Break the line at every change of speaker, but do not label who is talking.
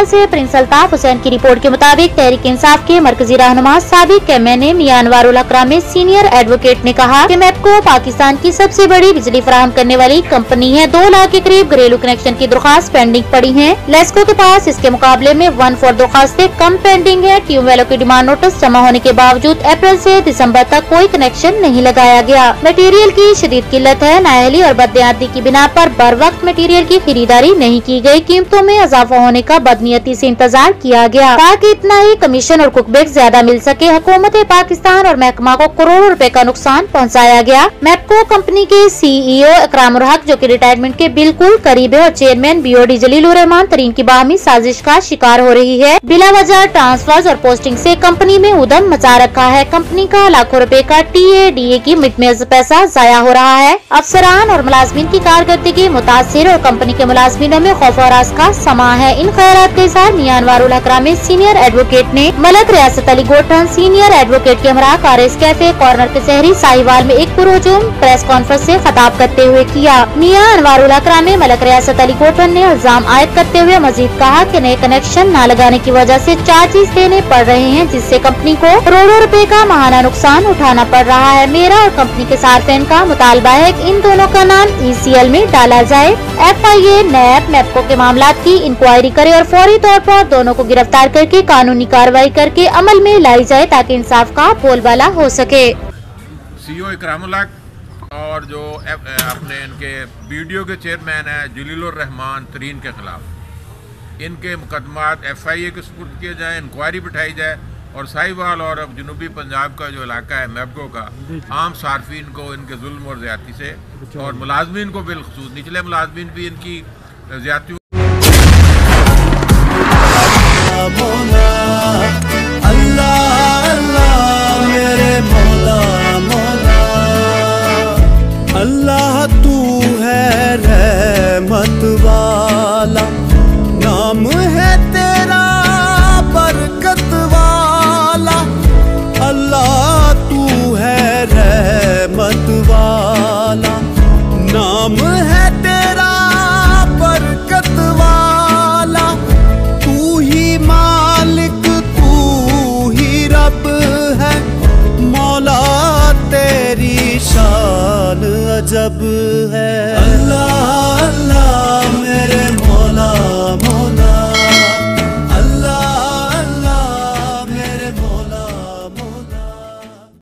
लाहौर से प्रिंस अल्ताफ हुसैन की रिपोर्ट के मुताबिक तहरीक इंसाफ के मरकजी रहनुमा साबिक एमएनए मियां अनवारुल अकरम में सीनियर एडवोकेट ने कहा कि मैपको पाकिस्तान की सबसे बड़ी बिजली फराहम करने वाली कंपनी है। 2 लाख के करीब घरेलू कनेक्शन की दरख्वास्त पेंडिंग पड़ी है। लेस्को के पास इसके मुकाबले में 1/4 दरख्वास्तें कम पेंडिंग है। ट्यूब वालों की डिमांड नोटिस जमा होने के बावजूद अप्रैल से दिसंबर तक कोई कनेक्शन नहीं लगाया गया। मटेरियल की शदीद किल्लत है। नाअहली और बददियानती की बिना पर बर वक्त मटेरियल की खरीदारी नहीं की गई। कीमतों में इजाफा होने का बदनीयती से इंतजार किया गया ताकि इतना ही कमीशन और कुकबैक ज्यादा मिल सके। हुकूमत पाकिस्तान और महकमा को करोड़ों रुपए का नुकसान पहुंचाया गया। मैपको कंपनी के CEO इकरामुल हक जो कि रिटायरमेंट के बिल्कुल करीब है और चेयरमैन BOD जलीलुर रहमान तरीन की बाहमी साजिश का शिकार हो रही है। बिला वजह ट्रांसफर्स और पोस्टिंग से कंपनी में उधम मचा रखा है। कंपनी का लाखों रुपए का TADA की मितमेज पैसा जाया हो रहा है। अफसरान और मुलाजमीन की कारकर्दगी मुतासिर और कंपनी के मुलाजमीनों में खौफ और आस का समा है। इन ख्यालात के साथ मियां अनवारुल अकरम में सीनियर एडवोकेट ने मलक रियासत अली गोठन सीनियर एडवोकेट के हमरा कारेस कैफे कॉर्नर के शहरी साहिवाल में एक पुरहुजूम प्रेस कॉन्फ्रेंस से खिताब करते हुए किया। मियां अनवारुल अकरम में मलक रियासत अली गोठन ने इल्जाम आयद करते हुए मजीद कहा कि नए कनेक्शन न लगाने की वजह से चार्जेस देने पड़ रहे हैं जिससे कंपनी को करोड़ों रुपए का माहाना नुकसान उठाना पड़ रहा है। मेरा और कंपनी के सार्फिन का मुतालबा है कि इन दोनों का नाम ECL में डाला जाए। FIA नैब मैपको के मामला की इंक्वायरी करे और फौरी तौर पर दोनों को गिरफ्तार करके कानूनी कार्रवाई करके अमल में लाई जाए ताकि इंसाफ का बोलबाला हो सके।
CEO इकरामुल हक और जो अपने इनके BDO के चेयरमैन है जलीलुर रहमान तरीन के खिलाफ इनके मुकदमात FIA के सुपुर्द किए जाए, इंक्वायरी बिठाई जाए और साहिवाल और जनूबी पंजाब का जो इलाका है मैपको का आम सार्फिन को इनके जुल्म और ज़्यादती से और मुलाजमीन को बिलखसूस निचले मुलाजमीन भी इनकी ज़्यादती
अल्लाह तू है रहमत वाला, नाम है तेरा बरकत वाला। अल्लाह तू है रहमत वाला, नाम है तेरा बरकत वाला। तू ही मालिक तू ही रब है, मौला तेरी शान अजब